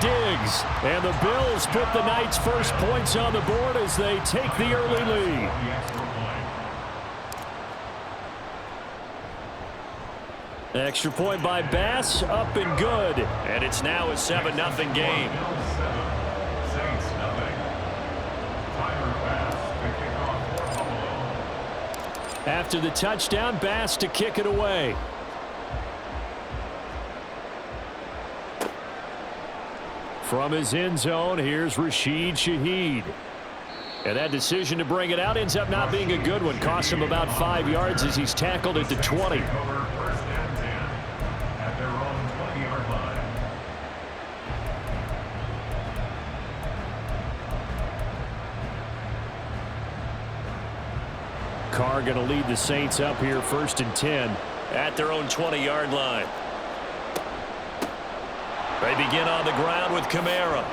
Diggs. And the Bills put the Knights' first points on the board as they take the early lead. Extra point by Bass, up and good. And it's now a 7-0 game. After the touchdown, Bass to kick it away. From his end zone, here's Rashid Shaheed. And that decision to bring it out ends up not being a good one. Cost him about 5 yards as he's tackled at the 20. Carr going to lead the Saints up here 1st and 10 at their own 20-yard line. They begin on the ground with Kamara.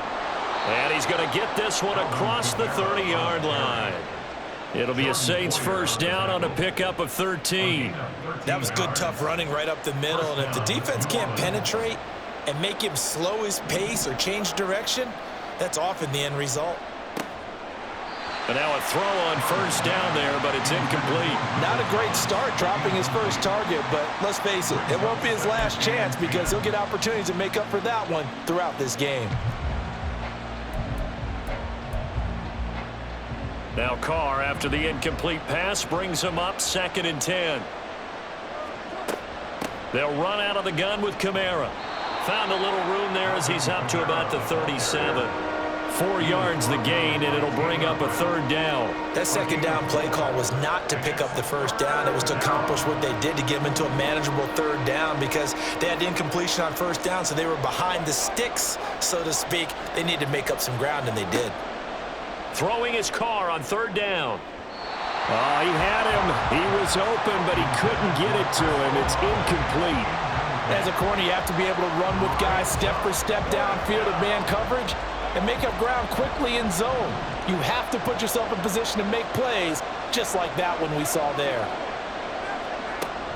And he's going to get this one across the 30-yard line. It'll be a Saints first down on a pickup of 13. That was good, tough running right up the middle. And if the defense can't penetrate and make him slow his pace or change direction, that's often the end result. And now a throw on first down there, but it's incomplete. Not a great start dropping his first target, but let's face it, it won't be his last chance because he'll get opportunities to make up for that one throughout this game. Now Carr, after the incomplete pass, brings him up 2nd and 10. They'll run out of the gun with Kamara. Found a little room there as he's up to about the 37. 4 yards the gain, and it'll bring up a 3rd down. That 2nd down play call was not to pick up the first down. It was to accomplish what they did to get them into a manageable 3rd down because they had incompletion on first down, so they were behind the sticks, so to speak. They needed to make up some ground, and they did. Throwing his Carr on 3rd down. Oh, he had him. He was open, but he couldn't get it to him. It's incomplete. As a corner, you have to be able to run with guys step for step downfield of man coverage and make up ground quickly in zone. You have to put yourself in position to make plays, just like that one we saw there.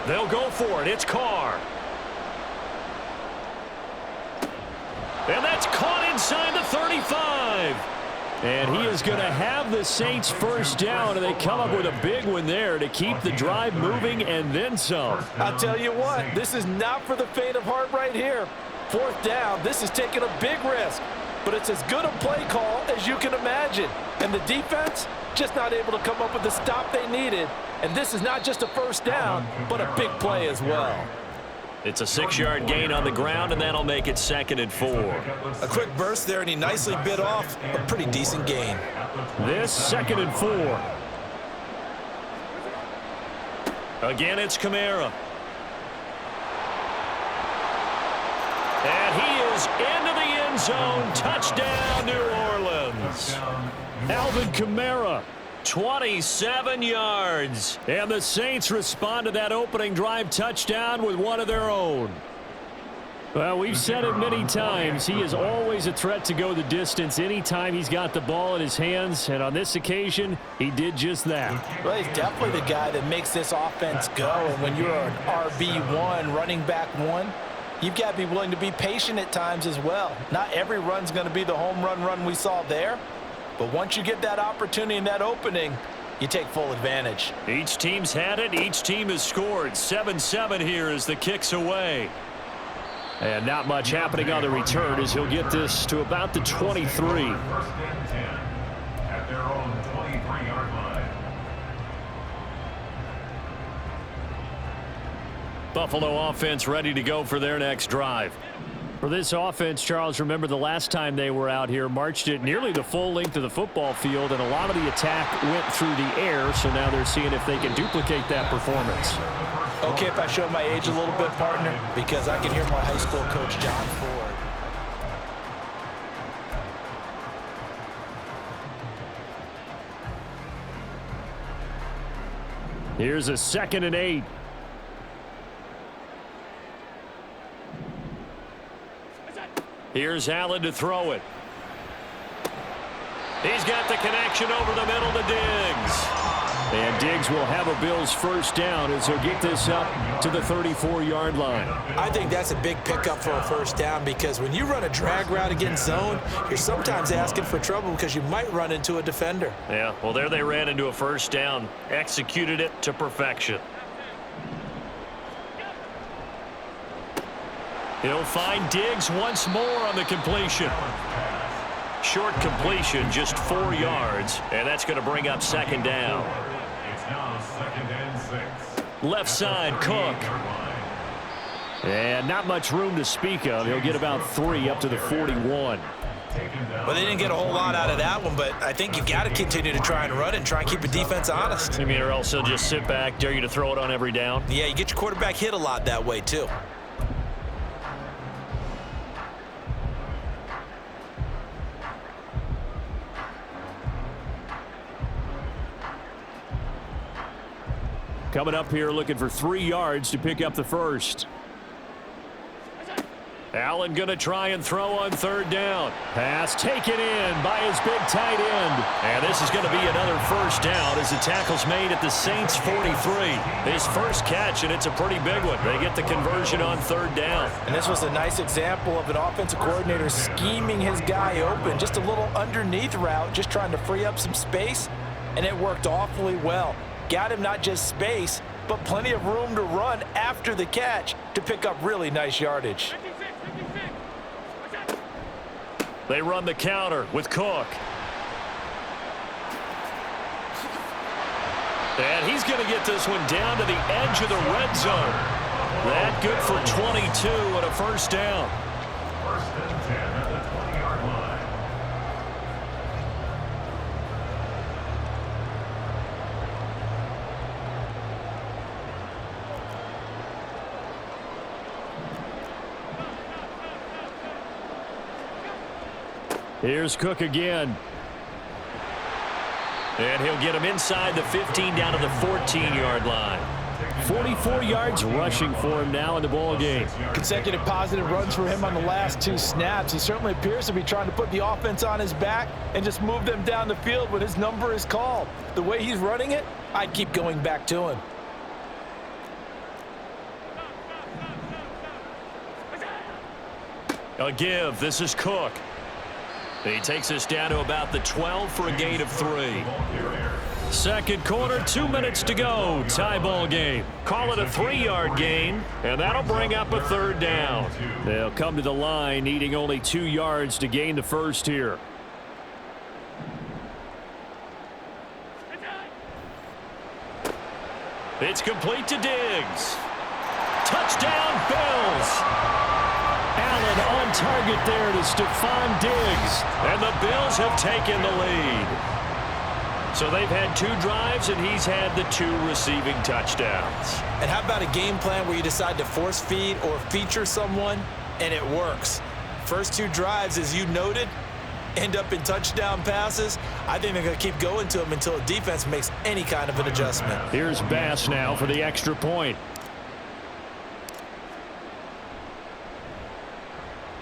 They'll go for it. It's Carr. And that's caught inside the 35. And he is going to have the Saints first down, and they come up with a big one there to keep the drive moving and then some. I'll tell you what, this is not for the faint of heart right here. 4th down, this is taking a big risk. But it's as good a play call as you can imagine. And the defense just not able to come up with the stop they needed. And this is not just a first down, but a big play as well. It's a 6-yard gain on the ground, and that'll make it 2nd and 4. A quick burst there, and he nicely bit off a pretty decent gain. This 2nd and 4. Again, it's Kamara. And he is into the end zone. Touchdown, New Orleans. Alvin Kamara, 27 yards. And the Saints respond to that opening drive touchdown with one of their own. Well, we've said it many times. He is always a threat to go the distance anytime he's got the ball in his hands. And on this occasion, he did just that. Well, he's definitely the guy that makes this offense go. And when you're an RB1, running back 1, you've got to be willing to be patient at times as well. Not every run's going to be the home run we saw there. But once you get that opportunity and that opening, you take full advantage. Each team's had it. Each team has scored. 7-7 here as the kick's away. And not much happening on the return as he'll get this to about the 23. 1st and 10 at their own 23-yard line. Buffalo offense ready to go for their next drive. For this offense, Charles, remember the last time they were out here, marched it nearly the full length of the football field, and a lot of the attack went through the air, so now they're seeing if they can duplicate that performance. Okay, if I show my age a little bit, partner, because I can hear my high school coach, John Ford. Here's a 2nd and 8. Here's Allen to throw it. He's got the connection over the middle to Diggs. And Diggs will have a Bills first down as he'll get this up to the 34-yard line. I think that's a big pickup for a first down because when you run a drag route against zone, you're sometimes asking for trouble because you might run into a defender. Yeah, well, there they ran into a first down, executed it to perfection. He'll find Diggs once more on the completion. Short completion, just 4 yards, and that's going to bring up second down. It's now 2nd and 6. Left side, Cook. And not much room to speak of. He'll get about 3 up to the 41. Well, they didn't get a whole lot out of that one, but I think you've got to continue to try and run and try and keep the defense honest. I mean, or else he'll just sit back, dare you to throw it on every down. Yeah, you get your quarterback hit a lot that way, too. Coming up here looking for 3 yards to pick up the first. Allen going to try and throw on third down. Pass taken in by his big tight end. And this is going to be another first down as the tackle's made at the Saints 43. His first catch, and it's a pretty big one. They get the conversion on third down. And this was a nice example of an offensive coordinator scheming his guy open. Just a little underneath route, just trying to free up some space, and it worked awfully well. Got him not just space, but plenty of room to run after the catch to pick up really nice yardage. They run the counter with Cook. And he's going to get this one down to the edge of the red zone. That good for 22 and a first down. 1st and 10 at the 20-yard line. Here's Cook again. And he'll get him inside the 15 down to the 14-yard line. 44 yards rushing for him now in the ball game. Consecutive positive runs for him on the last 2 snaps. He certainly appears to be trying to put the offense on his back and just move them down the field when his number is called. The way he's running it, I'd keep going back to him. A give. This is Cook. He takes us down to about the 12 for a gain of 3. Second quarter, 2 minutes to go. Tie ball game. Call it a 3-yard gain, and that'll bring up a third down. They'll come to the line needing only 2 yards to gain the first here. It's complete to Diggs. Touchdown, Bills. Allen on target there to Stephon Diggs. And the Bills have taken the lead. So they've had 2 drives, and he's had the 2 receiving touchdowns. And how about a game plan where you decide to force feed or feature someone, and it works? First 2 drives, as you noted, end up in touchdown passes. I think they're going to keep going to them until the defense makes any kind of an adjustment. Here's Bass now for the extra point.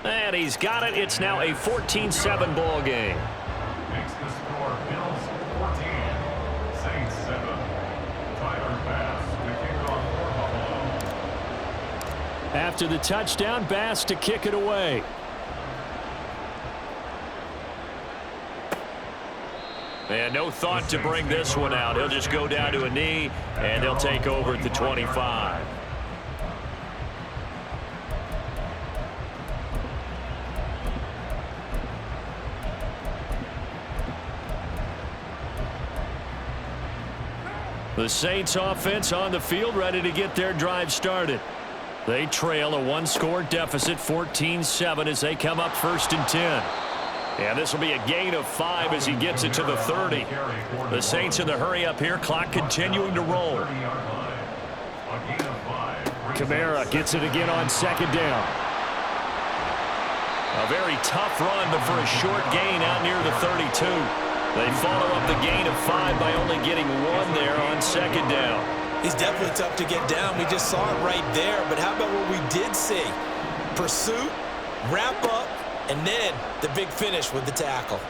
And he's got it. It's now a 14-7 ball game. Makes the score Bills 14, Saints 7. Tyler Bass to kick off for Buffalo. After the touchdown, Bass to kick it away. And no thought to bring this one out. He'll just go down to a knee, and he'll take over at the 25. The Saints offense on the field, ready to get their drive started. They trail a 1-score deficit, 14-7, as they come up 1st and 10. And this will be a gain of 5 as he gets it to the 30. The Saints in the hurry up here, clock continuing to roll. Kamara gets it again on 2nd down. A very tough run, but for a short gain out near the 32. They follow up the gain of 5 by only getting 1 there on 2nd down. He's definitely tough to get down. We just saw it right there. But how about what we did see? Pursuit, wrap up, and then the big finish with the tackle.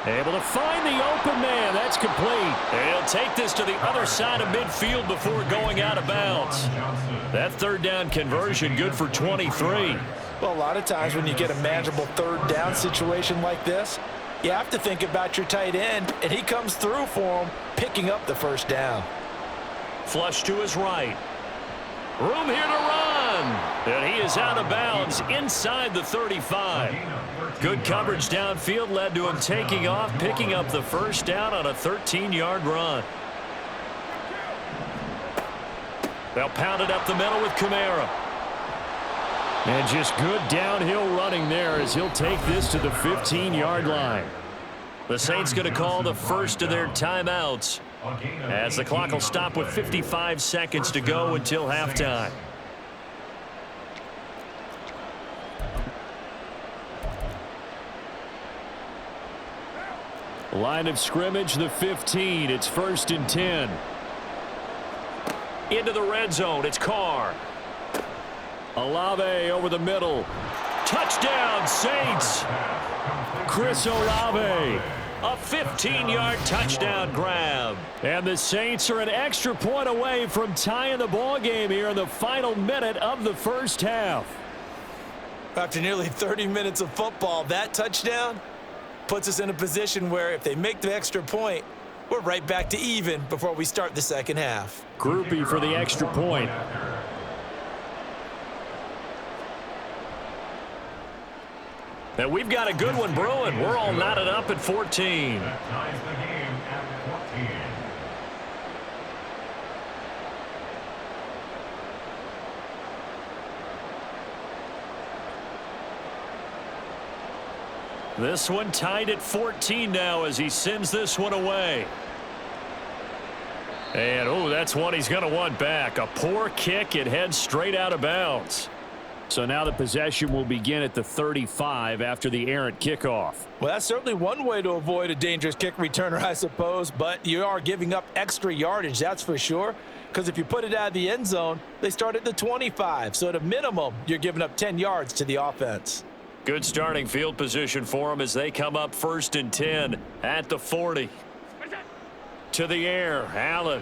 Able to find the open man. That's complete. He'll take this to the other side of midfield before going out of bounds. That third down conversion good for 23. Well, a lot of times when you get a manageable third down situation like this, you have to think about your tight end, and he comes through for him, picking up the first down. Flush to his right. Room here to run. And he is out of bounds inside the 35. Good coverage downfield led to him taking off, picking up the first down on a 13-yard run. They'll pound it up the middle with Kamara. And just good downhill running there as he'll take this to the 15-yard line. The Saints going to call the first of their timeouts as the clock will stop with 55 seconds to go until halftime. Line of scrimmage, the 15. It's 1st and 10. Into the red zone. It's Carr. Olave over the middle. Touchdown, Saints. Chris Olave. A 15-yard touchdown grab. And the Saints are an extra point away from tying the ball game here in the final minute of the first half. After nearly 30 minutes of football, that touchdown puts us in a position where if they make the extra point, we're right back to even before we start the second half. Groupie for the extra point. And we've got a good one brewing. We're all knotted up at 14. That ties the game at 14. This one tied at 14 now as he sends this one away. And, oh, that's one he's going to want back. A poor kick. It heads straight out of bounds. So now the possession will begin at the 35 after the errant kickoff. Well, that's certainly one way to avoid a dangerous kick returner, I suppose, but you are giving up extra yardage, that's for sure, because if you put it out of the end zone, they start at the 25. So at a minimum, you're giving up 10 yards to the offense. Good starting field position for them as they come up 1st and 10 at the 40. To the air, Allen.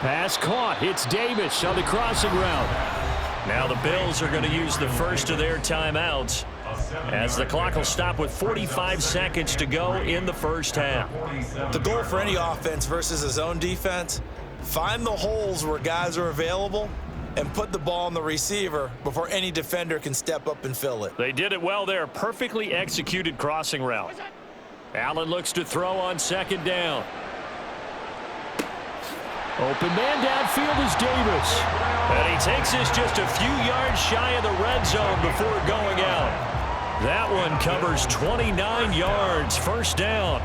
Pass caught. It's Davis on the crossing route. Now the Bills are going to use the first of their timeouts as the clock will stop with 45 seconds to go in the first half. The goal for any offense versus a zone defense, find the holes where guys are available and put the ball on the receiver before any defender can step up and fill it. They did it well there. Perfectly executed crossing route. Allen looks to throw on 2nd down. Open man downfield is Davis. And he takes this just a few yards shy of the red zone before going out. That one covers 29 yards. First down.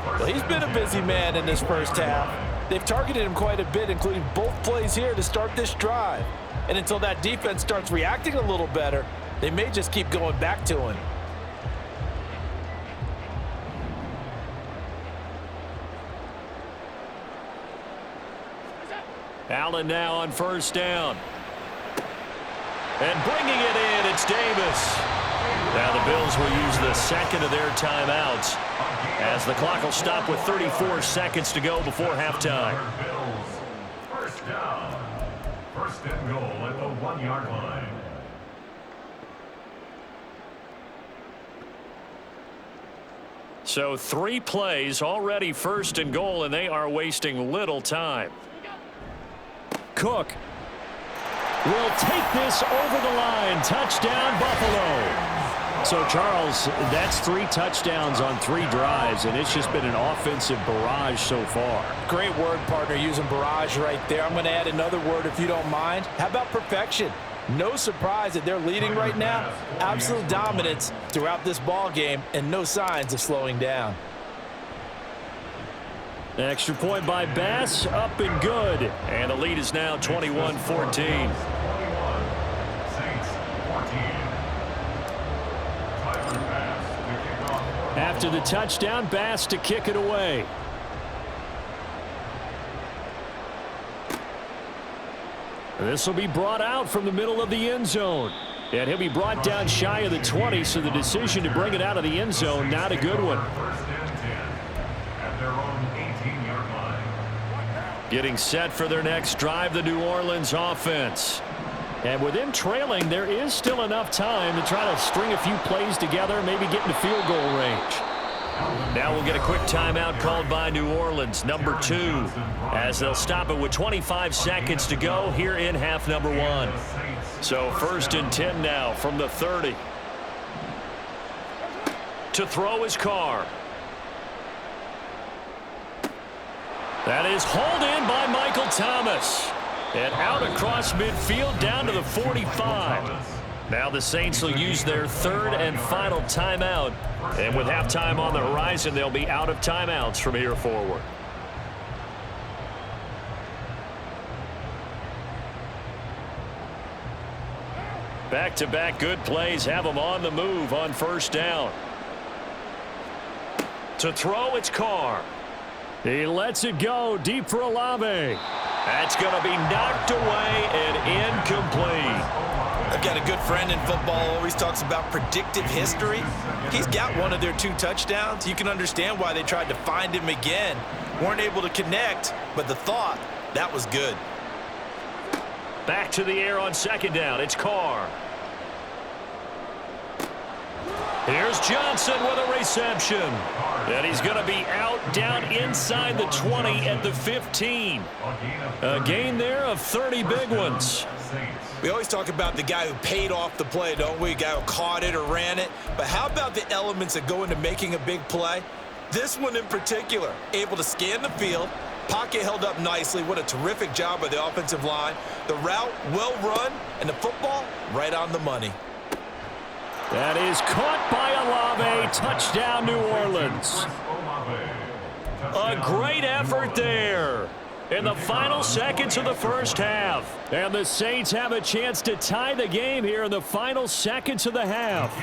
Well, he's been a busy man in this first half. They've targeted him quite a bit, including both plays here to start this drive. And until that defense starts reacting a little better, they may just keep going back to him. Allen now on 1st down. And bringing it in, it's Davis. Now the Bills will use the second of their timeouts as the clock will stop with 34 seconds to go before halftime. First down. 1st and goal at the 1-yard line. So 3 plays already 1st and goal, and they are wasting little time. Cook will take this over the line. Touchdown, Buffalo. So, Charles, that's 3 touchdowns on 3 drives, and it's just been an offensive barrage so far. Great word, partner, using barrage right there. I'm going to add another word if you don't mind. How about perfection? No surprise that they're leading right now. Absolute dominance throughout this ball game and no signs of slowing down. Extra point by Bass, up and good. And the lead is now 21-14. 21. Saints 14. After the touchdown, Bass to kick it away. This will be brought out from the middle of the end zone. And he'll be brought down shy of the 20, so the decision to bring it out of the end zone, not a good one. First and 10 at their own 18-yard line. Getting set for their next drive, the New Orleans offense. And with them trailing, there is still enough time to try to string a few plays together, maybe get into field goal range. Now we'll get a quick timeout called by New Orleans, number 2, as they'll stop it with 25 seconds to go here in half number 1. So first and 10 now from the 30. To throw his Carr. That is hauled in by Michael Thomas. And out across midfield down to the 45. Now the Saints will use their third and final timeout. And with halftime on the horizon, they'll be out of timeouts from here forward. Back-to-back good plays have them on the move on first down. To throw, it's Carr. He lets it go deep for Olave. That's going to be knocked away and incomplete. I've got a good friend in football, always talks about predictive history. He's got one of their 2 touchdowns. You can understand why they tried to find him again. Weren't able to connect, but the thought, that was good. Back to the air on second down. It's Carr. Here's Johnson with a reception. And he's going to be out down inside the 20 at the 15. A gain there of 30 big ones. We always talk about the guy who paid off the play, don't we? The guy who caught it or ran it. But how about the elements that go into making a big play? This one in particular, able to scan the field, pocket held up nicely. What a terrific job by the offensive line. The route well run, and the football right on the money. That is caught by Olave. Touchdown, New Orleans. A great effort there in the final seconds of the first half. And the Saints have a chance to tie the game here in the final seconds of the half.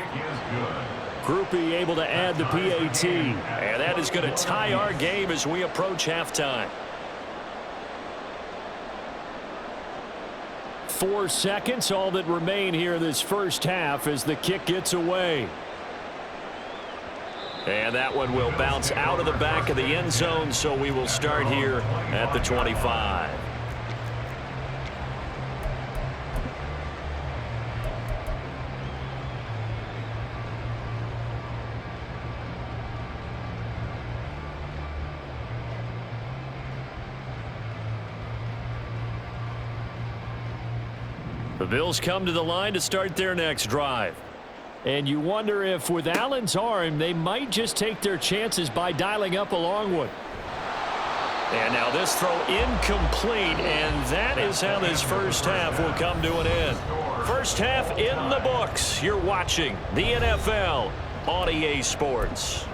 Groupie able to add the PAT. And that is going to tie our game as we approach halftime. 4 seconds, all that remain here in this first half as the kick gets away. And that one will bounce out of the back of the end zone, so we will start here at the 25. The Bills come to the line to start their next drive. And you wonder if with Allen's arm, they might just take their chances by dialing up a long one. And now this throw incomplete, and that is how this first half will come to an end. First half in the books. You're watching the NFL on EA Sports.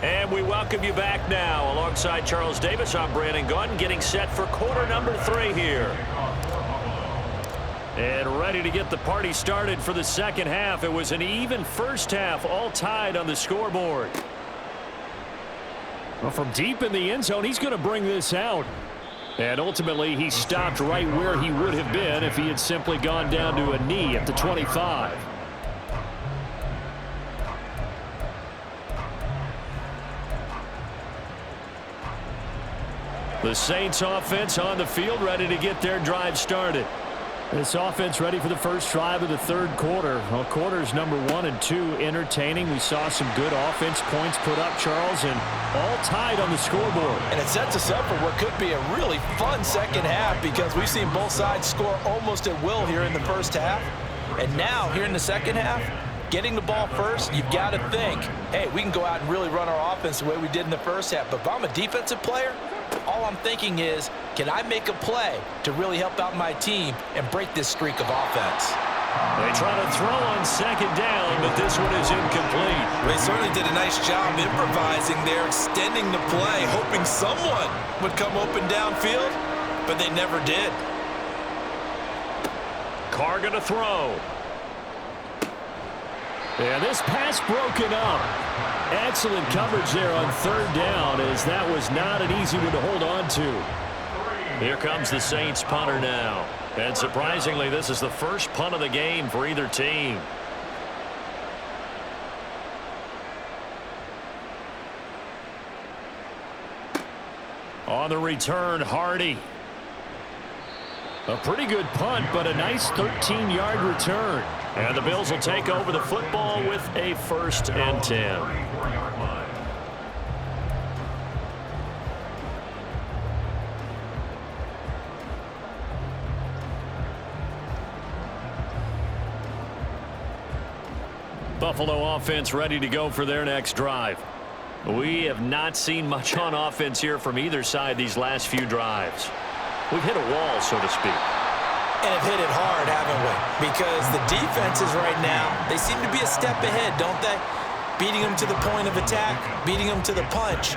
And we welcome you back now. Alongside Charles Davis, I'm Brandon Gunn, getting set for quarter number 3 here. And ready to get the party started for the second half. It was an even first half, all tied on the scoreboard. Well, from deep in the end zone, he's going to bring this out. And ultimately, he stopped right where he would have been if he had simply gone down to a knee at the 25. The Saints offense on the field, ready to get their drive started. This offense ready for the first drive of the third quarter. Well, quarters number 1 and 2 entertaining. We saw some good offense points put up, Charles, and all tied on the scoreboard. And it sets us up for what could be a really fun second half because we've seen both sides score almost at will here in the first half. And now, here in the second half, getting the ball first, you've got to think, hey, we can go out and really run our offense the way we did in the first half. But if I'm a defensive player, all I'm thinking is, can I make a play to really help out my team and break this streak of offense? They try to throw on second down, but this one is incomplete. They certainly did a nice job improvising there, extending the play, hoping someone would come open downfield, but they never did. Carr going to throw. And this pass broken up. Excellent coverage there on third down, as that was not an easy one to hold on to. Here comes the Saints punter now. And surprisingly, this is the first punt of the game for either team. On the return, Hardy. A pretty good punt, but a nice 13-yard return. And the Bills will take over the football with a 1st and 10. Buffalo offense ready to go for their next drive. We have not seen much on offense here from either side these last few drives. We've hit a wall, so to speak. And have hit it hard, haven't we? Because the defenses right now, they seem to be a step ahead, don't they? Beating them to the point of attack, beating them to the punch.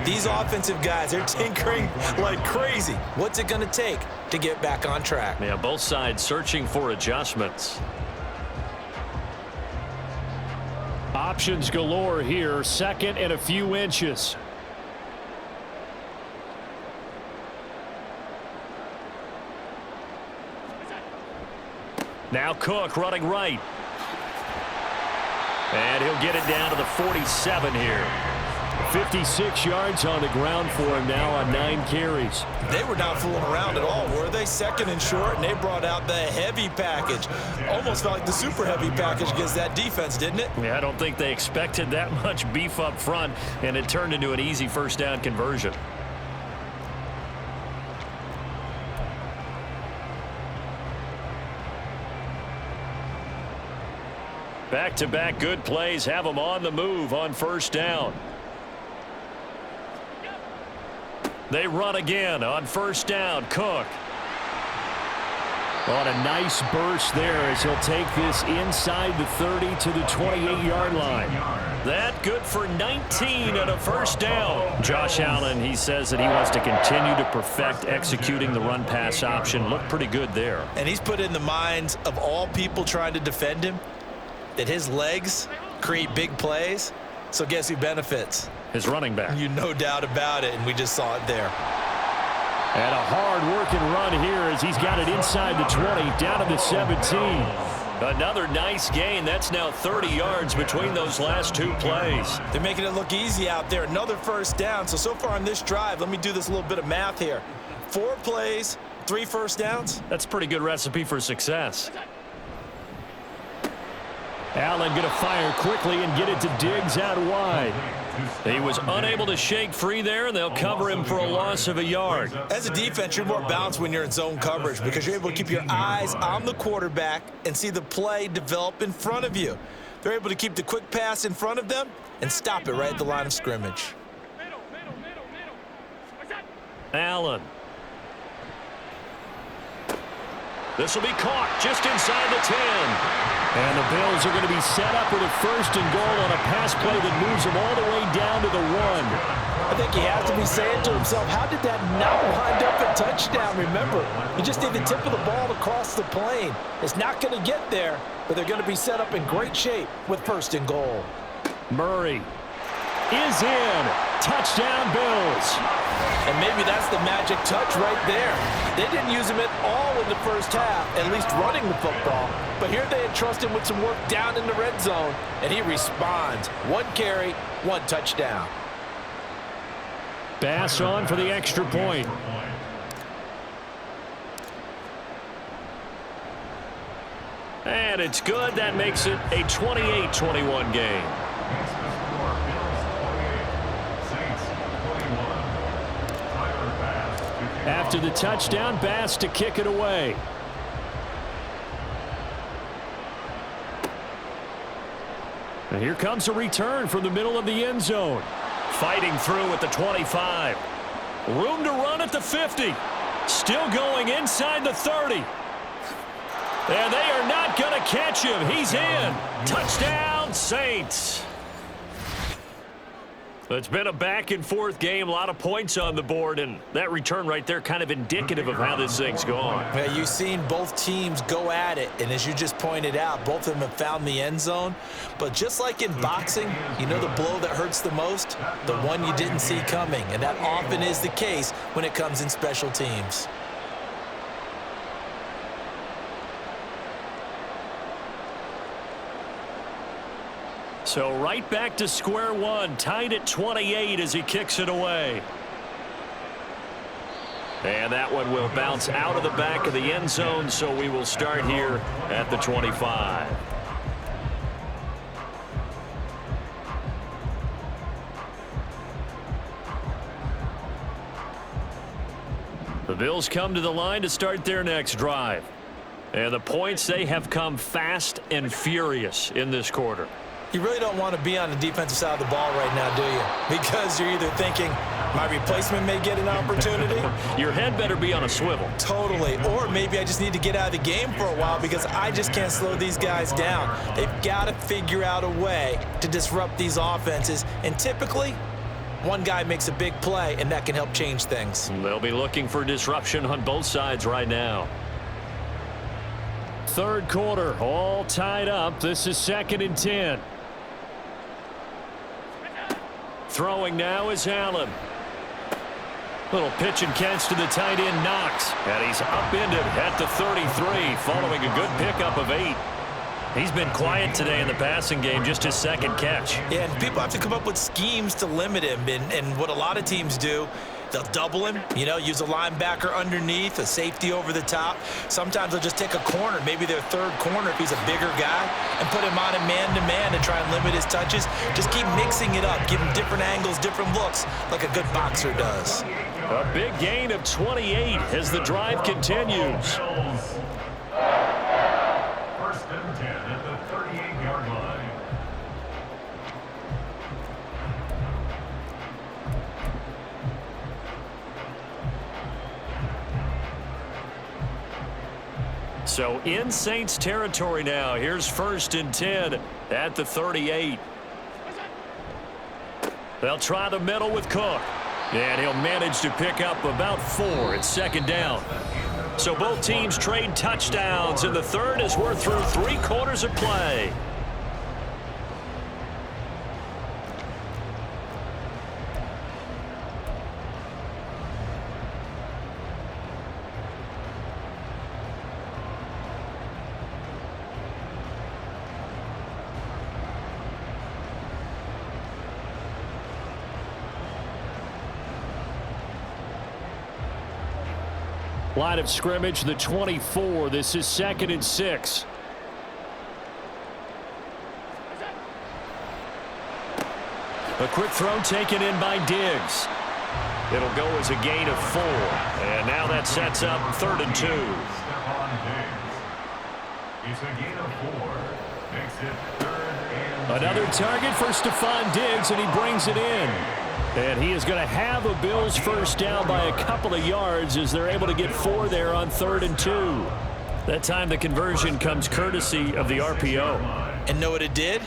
These offensive guys, they're tinkering like crazy. What's it going to take to get back on track? Yeah, both sides searching for adjustments. Options galore here, 2nd and a few inches. Now Cook running right. And he'll get it down to the 47 here. 56 yards on the ground for him now on 9 carries. They were not fooling around at all, were they? 2nd and short, and they brought out the heavy package. Almost felt like the super heavy package against that defense, didn't it? Yeah, I don't think they expected that much beef up front, and it turned into an easy 1st down conversion. Back-to-back good plays have them on the move on 1st down. They run again on 1st down. Cook. On a nice burst there as he'll take this inside the 30 to the 28-yard line. That good for 19 and a 1st down. Josh Allen, he says that he wants to continue to perfect executing the run-pass option. Looked pretty good there. And he's put in the minds of all people trying to defend him that his legs create big plays. So guess who benefits? His running back. You no doubt about it, and we just saw it there. And a hard-working run here as he's got it inside the 20, down to the 17. Another nice gain. That's now 30 yards between those last 2 plays. They're making it look easy out there. Another 1st down. So far on this drive, let me do this little bit of math here. 4 plays, 3 1st downs. That's a pretty good recipe for success. Allen going to fire quickly and get it to Diggs out wide. He was unable to shake free there, and they'll cover him for a loss of a yard. As a defense, you're more balanced when you're in zone coverage because you're able to keep your eyes on the quarterback and see the play develop in front of you. They're able to keep the quick pass in front of them and stop it right at the line of scrimmage. Allen. This will be caught just inside the 10. And the Bills are going to be set up with a 1st and goal on a pass play that moves them all the way down to the 1. I think he has to be saying to himself, how did that not wind up a touchdown? Remember, you just need the tip of the ball to cross the plane. It's not going to get there, but they're going to be set up in great shape with 1st and goal. Murray is in. Touchdown, Bills. And maybe that's the magic touch right there. They didn't use him at all in the 1st half, at least running the football. But here they entrust him with some work down in the red zone, and he responds. 1 carry, 1 touchdown. Bass on for the extra point. And it's good. That makes it a 28-21 game. After the touchdown, Bass to kick it away. And here comes a return from the middle of the end zone. Fighting through at the 25. Room to run at the 50. Still going inside the 30. And they are not going to catch him. He's in. Touchdown, Saints. It's been a back-and-forth game, a lot of points on the board, and that return right there kind of indicative of how this thing's going. Yeah, you've seen both teams go at it, and as you just pointed out, both of them have found the end zone. But just like in boxing, you know the blow that hurts the most? The one you didn't see coming, and that often is the case when it comes in special teams. So right back to square one, tied at 28 as he kicks it away. And that one will bounce out of the back of the end zone, so we will start here at the 25. The Bills come to the line to start their next drive. And the points, they have come fast and furious in this quarter. You really don't want to be on the defensive side of the ball right now, do you? Because you're either thinking, my replacement may get an opportunity. Your head better be on a swivel. Totally. Or maybe I just need to get out of the game for a while because I just can't slow these guys down. They've got to figure out a way to disrupt these offenses. And typically, one guy makes a big play, and that can help change things. They'll be looking for disruption on both sides right now. Third quarter, all tied up. This is 2nd and 10. Throwing now is Allen. Little pitch and catch to the tight end, Knox. And he's upended at the 33 following a good pickup of 8. He's been quiet today in the passing game, just his second catch. Yeah, and people have to come up with schemes to limit him. And what a lot of teams do, they'll double him, use a linebacker underneath, a safety over the top. Sometimes they'll just take a corner, maybe their third corner if he's a bigger guy, and put him on a man-to-man to try and limit his touches. Just keep mixing it up, give him different angles, different looks, like a good boxer does. A big gain of 28 as the drive continues. First and 10 at the 38-yard line. So in Saints territory now. Here's 1st and 10 at the 38. They'll try the middle with Cook. And he'll manage to pick up about 4. It's 2nd down. So both teams trade touchdowns in the third as we're through 3 quarters of play. Line of scrimmage, the 24. This is 2nd and 6. A quick throw taken in by Diggs. It'll go as a gain of 4. And now that sets up 3rd and 2. It's a gain of 4. Makes it 3rd and 2. Another target for Stephon Diggs, and he brings it in. And he is going to have a Bills first down by a couple of yards as they're able to get 4 there on 3rd and 2. That time the conversion comes courtesy of the RPO. And know what it did?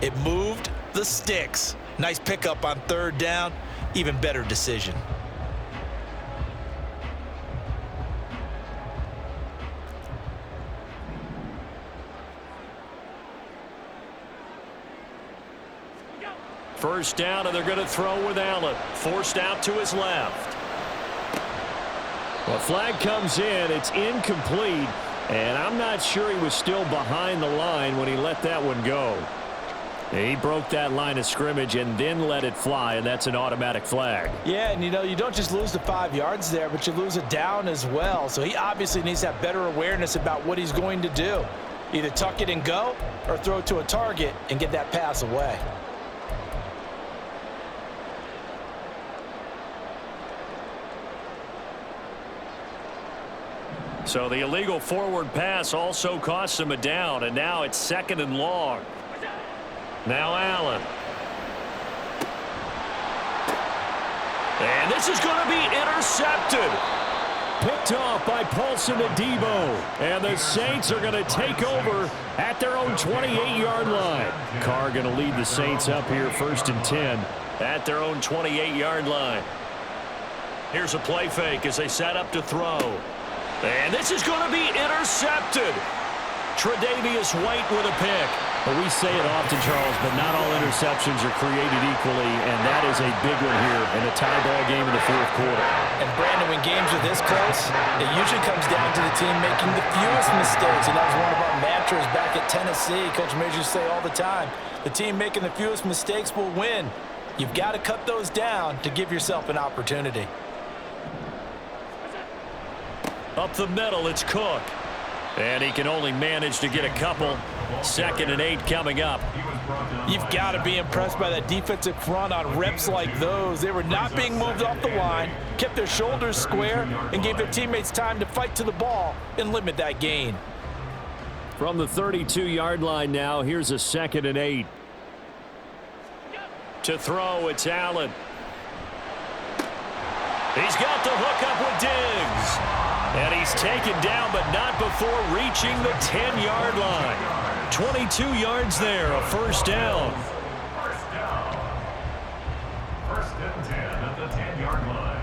It moved the sticks. Nice pickup on 3rd down. Even better decision. First down, and they're going to throw with Allen. Forced out to his left. Well, flag comes in. It's incomplete, and I'm not sure he was still behind the line when he let that one go. He broke that line of scrimmage and then let it fly, and that's an automatic flag. Yeah, and you don't just lose the 5 yards there, but you lose it down as well. So he obviously needs to have better awareness about what he's going to do. Either tuck it and go or throw it to a target and get that pass away. So the illegal forward pass also costs him a down, and now it's 2nd and long. Now Allen. And this is going to be intercepted. picked off by Paulson to Debo. And the Saints are going to take over at their own 28-yard line. Carr going to lead the Saints up here 1st and 10 at their own 28-yard line. Here's a play fake as they set up to throw. And this is going to be intercepted. Tre'Davious White with a pick. But we say it often, Charles, but not all interceptions are created equally, and that is a big one here in a tie ball game in the 4th quarter. And, Brandon, when games are this close, it usually comes down to the team making the fewest mistakes, and that was one of our mantras back at Tennessee. Coach Major used to say all the time, the team making the fewest mistakes will win. You've got to cut those down to give yourself an opportunity. Up the middle, it's Cook. And he can only manage to get a couple. 2nd and 8 coming up. You've got to be impressed by that defensive front on reps like those. They were not being moved off the line, kept their shoulders square, and gave their teammates time to fight to the ball and limit that gain. From the 32-yard line now, here's a 2nd and 8. To throw, it's Allen. He's got the hook up with Diggs. And he's taken down, but not before reaching the 10-yard line. 22 yards there, a 1st down. 1st and 10 at the 10-yard line.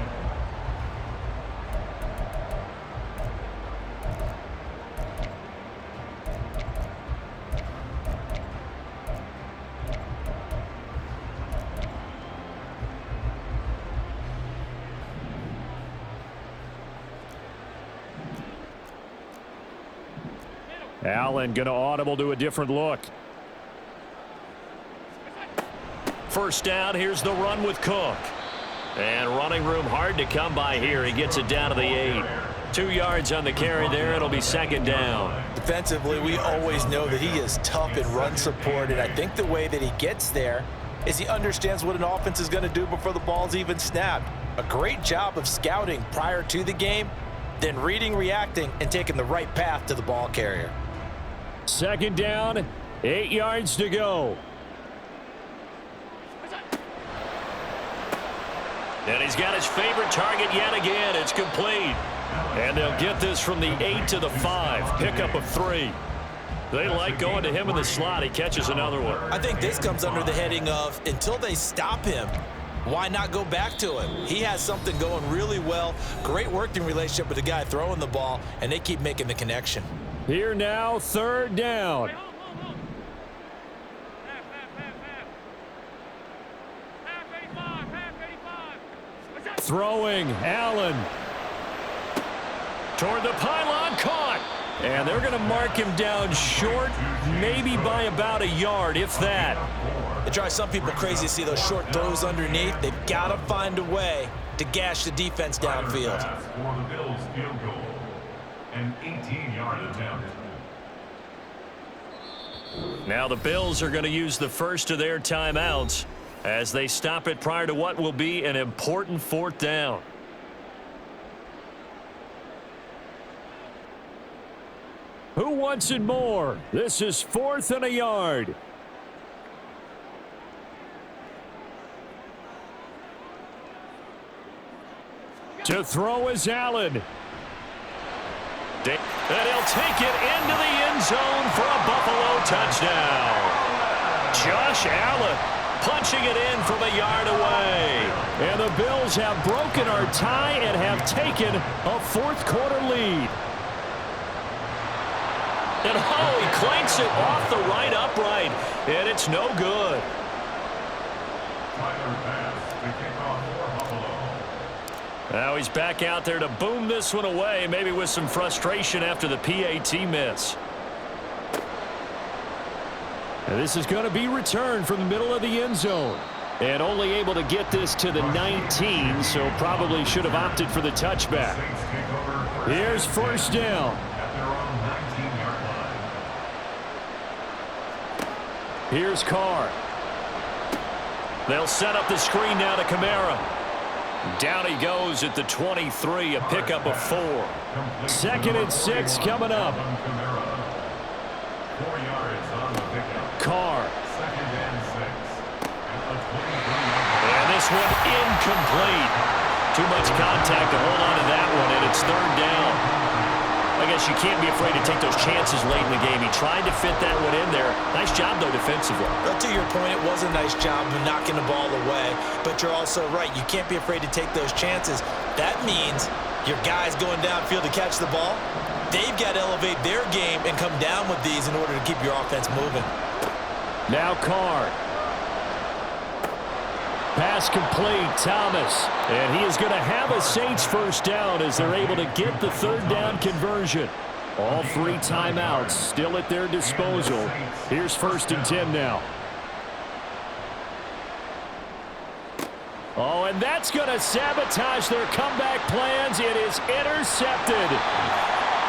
Allen going to audible to a different look. 1st down, here's the run with Cook. And running room hard to come by here. He gets it down to the 8. 2 yards on the carry there. It'll be 2nd down. Defensively, we always know that he is tough in run support, and I think the way that he gets there is he understands what an offense is going to do before the ball's even snapped. A great job of scouting prior to the game, then reading, reacting, and taking the right path to the ball carrier. 2nd down, 8 yards to go. And he's got his favorite target yet again. It's complete. And they'll get this from the 8 to the 5. Pickup of 3. They like going to him in the slot. He catches another one. I think this comes under the heading of until they stop him, why not go back to him? He has something going really well. Great working relationship with the guy throwing the ball, and they keep making the connection. Here now, 3rd down. Throwing, Allen. Toward the pylon, caught. And they're going to mark him down short, maybe by about a yard, if that. It drives some people crazy to see those short throws underneath. They've got to find a way to gash the defense downfield. For the Bills field goal. An 18-yard attempt. Now the Bills are going to use the first of their timeouts as they stop it prior to what will be an important 4th down. Who wants it more? This is 4th and a yard. To throw is Allen. And he'll take it into the end zone for a Buffalo touchdown. Josh Allen punching it in from a yard away. And the Bills have broken our tie and have taken a 4th quarter lead. And he clanks it off the right upright, and it's no good. Now he's back out there to boom this one away, maybe with some frustration after the PAT miss. And this is going to be returned from the middle of the end zone. And only able to get this to the 19, so probably should have opted for the touchback. Here's 1st down. Here's Carr. They'll set up the screen now to Kamara. Down he goes at the 23, a pickup of 4. 2nd and 6 coming up. 4 yards on the pickup. Carr. 2nd and 6. And this one incomplete. Too much contact to hold on to that one, and it's third down. I guess you can't be afraid to take those chances late in the game. He tried to fit that one in there. Nice job, though, defensively. But to your point, it was a nice job of knocking the ball away. But you're also right. You can't be afraid to take those chances. That means your guys going downfield to catch the ball, they've got to elevate their game and come down with these in order to keep your offense moving. Now Carr. Pass complete, Thomas. And he is going to have a Saints first down as they're able to get the third down conversion. All 3 timeouts still at their disposal. Here's 1st and 10 now. Oh, and that's going to sabotage their comeback plans. It is intercepted.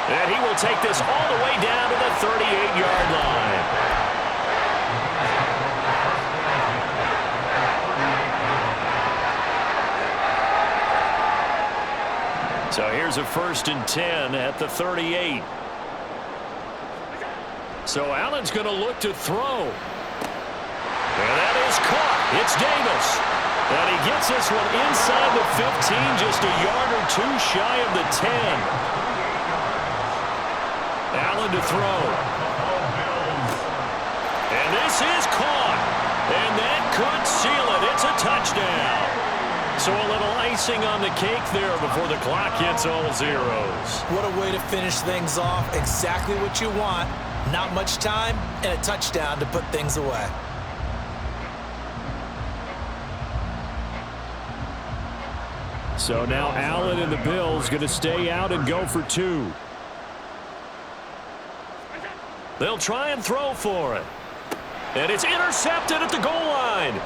And he will take this all the way down to the 38-yard line. So here's a 1st and 10 at the 38. So Allen's going to look to throw. And that is caught. It's Davis. And he gets this one inside the 15, just a yard or 2 shy of the 10. Allen to throw. And this is caught. And that could seal it. It's a touchdown. So a little icing on the cake there before the clock hits all zeros. What a way to finish things off. Exactly what you want. Not much time and a touchdown to put things away. So now Allen and the Bills going to stay out and go for 2. They'll try and throw for it. And it's intercepted at the goal line.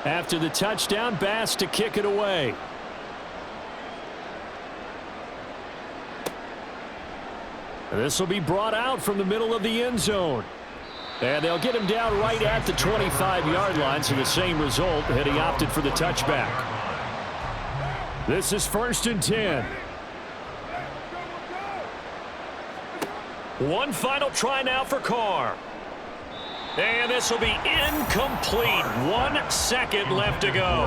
After the touchdown, Bass to kick it away. This will be brought out from the middle of the end zone. And they'll get him down right at the 25-yard line, so the same result had he opted for the touchback. This is 1st and 10. One final try now for Carr. And this will be incomplete. 1 second left to go.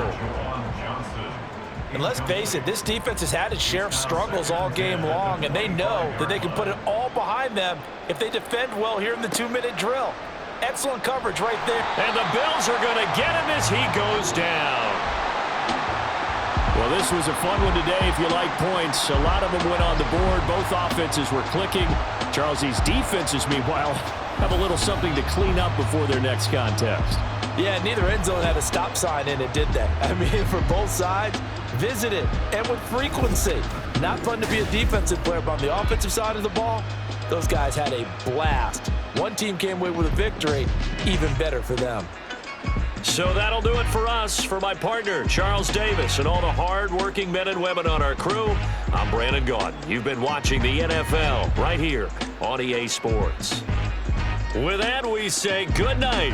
And let's face it, this defense has had its share of struggles all game long, and they know that they can put it all behind them if they defend well here in the 2-minute drill. Excellent coverage right there. And the Bills are going to get him as he goes down. Well, this was a fun one today if you like points. A lot of them went on the board. Both offenses were clicking. Charles, these defenses, meanwhile, have a little something to clean up before their next contest. Yeah, neither end zone had a stop sign in it, did they? I mean, for both sides, visited and with frequency. Not fun to be a defensive player, but on the offensive side of the ball, those guys had a blast. One team came away with a victory, even better for them. So that'll do it for us. For my partner, Charles Davis, and all the hard-working men and women on our crew, I'm Brandon Gaudin. You've been watching the NFL right here on EA Sports. With that, we say good night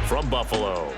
from Buffalo.